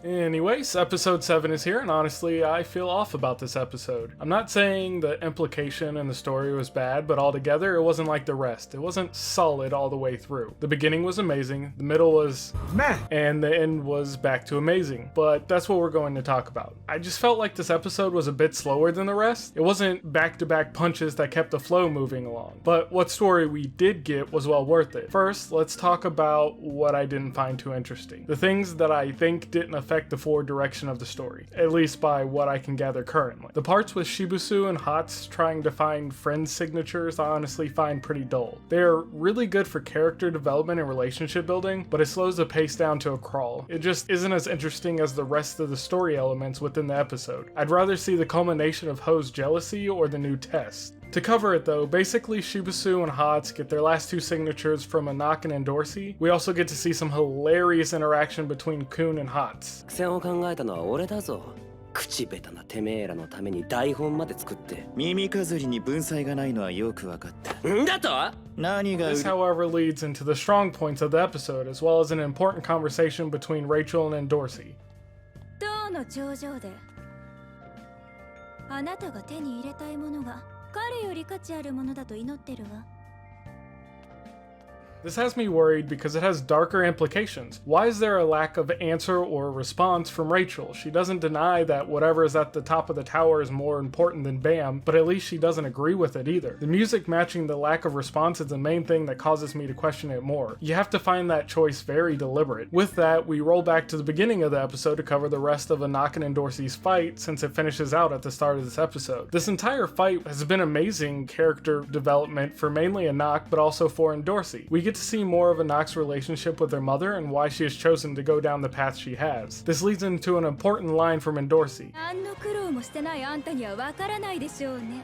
Anyways, episode 7 is here, and honestly, I feel off about this episode. I'm not saying the implication and the story was bad, but altogether, it wasn't like the rest. It wasn't solid all the way through. The beginning was amazing, the middle was meh, and the end was back to amazing. But that's what we're going to talk about. I just felt like this episode was a bit slower than the rest. It wasn't back-to-back punches that kept the flow moving along. But what story we did get was well worth it. First, let's talk about what I didn't find too interesting. The things that I think didn't affect the forward direction of the story, at least by what I can gather currently. The parts with Shibusu and Hats trying to find friend signatures I honestly find pretty dull. They are really good for character development and relationship building, but it slows the pace down to a crawl. It just isn't as interesting as the rest of the story elements within the episode. I'd rather see the culmination of Ho's jealousy or the new test. To cover it though, basically Shibusu and Hats get their last two signatures from Anak and Endorsi. We also get to see some hilarious interaction between Kun and Hats. 苦戦を考えたのは俺だぞ。口下手なてめえらのために台本まで作って。耳かずりに文才がないのはよくわかった。んだと？何が？ This, however, leads into the strong points of the episode, as well as an important conversation between Rachel and Endorsi. 塔の頂上であなたが手に入れたいものが彼より価値あるものだと祈ってるわ。 This has me worried because it has darker implications. Why is there a lack of answer or response from Rachel? She doesn't deny that whatever is at the top of the tower is more important than Baam, but at least she doesn't agree with it either. The music matching the lack of response is the main thing that causes me to question it more. You have to find that choice very deliberate. With that, we roll back to the beginning of the episode to cover the rest of Anak and Endorsi's fight, since it finishes out at the start of this episode. This entire fight has been amazing character development for mainly Anak, but also for Endorsi. We get to see more of Anak's relationship with her mother and why she has chosen to go down the path she has. This leads into an important line from Endorsi. 何の苦労もしてないあんたにはわからないでしょうね。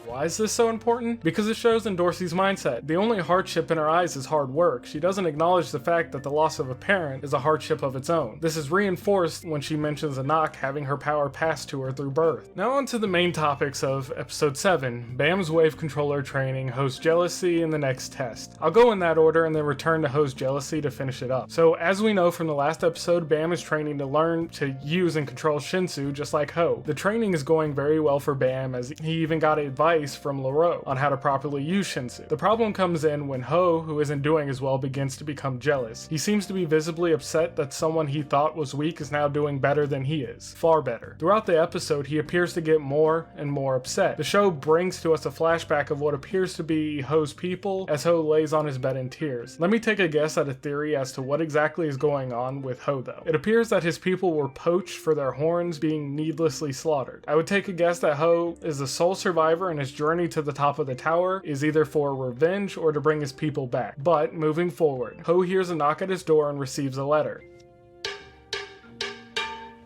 Why is this so important? Because it shows Endorsi's mindset. The only hardship in her eyes is hard work. She doesn't acknowledge the fact that the loss of a parent is a hardship of its own. This is reinforced when she mentions Anak having her power passed to her through birth. Now on to the main topics of episode 7, Baam's wave controller training, Ho's jealousy, and the next test. I'll go in that order and then return to Ho's jealousy to finish it up. So as we know from the last episode, Baam is training to learn to use and control Shinsu just like Ho. The training is going very well for Baam, as he even got advice from Leroux on how to properly use Shinsu. The problem comes in when Ho, who isn't doing as well, begins to become jealous. He seems to be visibly upset that someone he thought was weak is now doing better than he is. Far better. Throughout the episode, he appears to get more and more upset. The show brings to us a flashback of what appears to be Ho's people as Ho lays on his bed in tears. Let me take a guess at a theory as to what exactly is going on with Ho though. It appears that his people were poached for their horns being needlessly slaughtered. I would take a guess that Ho is the sole survivor and his journey to the top of the tower is either for revenge or to bring his people back. But moving forward, Ho hears a knock at his door and receives a letter.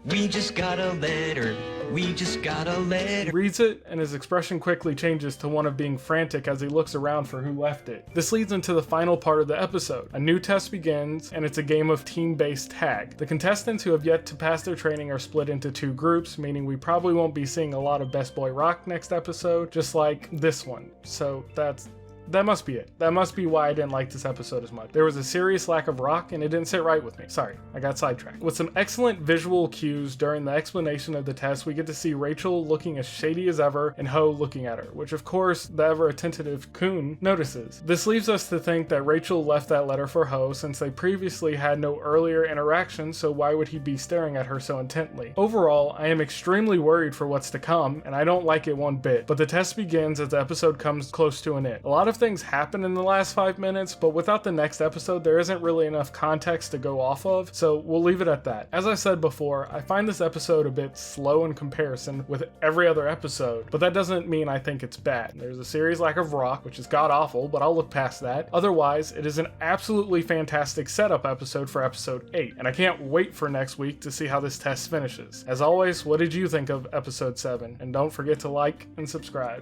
We just got a letter. We just got a letter. He reads it, and his expression quickly changes to one of being frantic as he looks around for who left it. This leads into the final part of the episode. A new test begins, and it's a game of team-based tag. The contestants who have yet to pass their training are split into two groups, meaning we probably won't be seeing a lot of Best Boy Rock next episode, just like this one. So that must be it. That must be why I didn't like this episode as much. There was a serious lack of rock and it didn't sit right with me. Sorry, I got sidetracked. With some excellent visual cues during the explanation of the test, we get to see Rachel looking as shady as ever and Ho looking at her, which of course the ever attentive Kun notices. This leaves us to think that Rachel left that letter for Ho since they previously had no earlier interaction, so why would he be staring at her so intently? Overall, I am extremely worried for what's to come and I don't like it one bit, but the test begins as the episode comes close to an end. A lot of things happen in the last 5 minutes, but without the next episode, there isn't really enough context to go off of, so we'll leave it at that. As I said before, I find this episode a bit slow in comparison with every other episode, but that doesn't mean I think it's bad. There's a serious lack of rock, which is god-awful, but I'll look past that. Otherwise, it is an absolutely fantastic setup episode for episode 8, and I can't wait for next week to see how this test finishes. As always, what did you think of episode 7? And don't forget to like and subscribe.